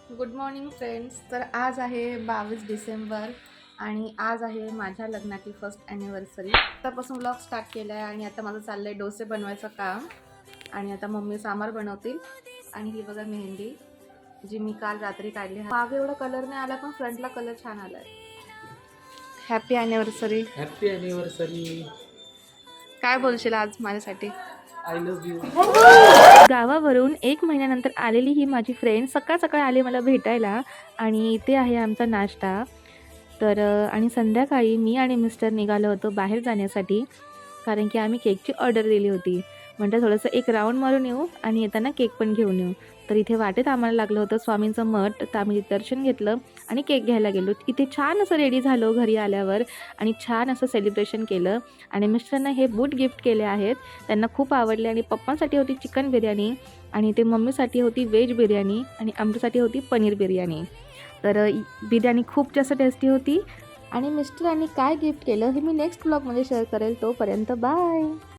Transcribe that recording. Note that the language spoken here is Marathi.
Good morning friends. तर आज आहे 22 डिसेंबर आणि आज आहे माझ्या लग्नाची फर्स्ट ॲनिव्हर्सरी. आतापासून ब्लॉग स्टार्ट केला आहे आणि आता माझं चाललं आहे डोसे बनवायचं काम. आणि आता मम्मी सांबार बनवतील. आणि ही बघा मेहंदी जी मी काल रात्री काढली. मागे एवढा कलर नाही आला पण फ्रंटला कलर छान आला आहे. Happy anniversary. Happy anniversary. काय बोलशील आज माझ्यासाठी? I love you. गावावरून 1 महिन्यानंतर आलेली ही माझी फ्रेंड सकाळ सकाळ आली मला भेटायला. आणि इथे आहे आमचा नाश्ता. तर आणि संध्याकाळी मी आणि मिस्टर निघालो होतो बाहेर जाण्यासाठी, कारण की आम्ही केकची ऑर्डर दिली होती. म्हटलं थोडंसं एक राऊंड मारून येऊ आणि येताना केक पण घेऊन येऊ. तर इथे वाटेत आम्हाला लागलं होतं स्वामींचं मठ, तर आम्ही दर्शन घेतलं आणि केक घ्यायला गेलो. इथे छान असं रेडी झालो घरी आल्यावर आणि छान असं सेलिब्रेशन केलं. आणि मिस्टरांना हे बूट गिफ्ट केले आहेत, त्यांना खूप आवडले. आणि पप्पांसाठी होती चिकन बिर्याणी आणि ते मम्मीसाठी होती व्हेज बिर्याणी आणि आमच्यासाठी होती पनीर बिर्याणी. तर बिर्याणी खूप जास्त टेस्टी होती. आणि मिस्टरांनी काय गिफ्ट केलं हे मी नेक्स्ट ब्लॉगमध्ये शेअर करेल. तोपर्यंत बाय.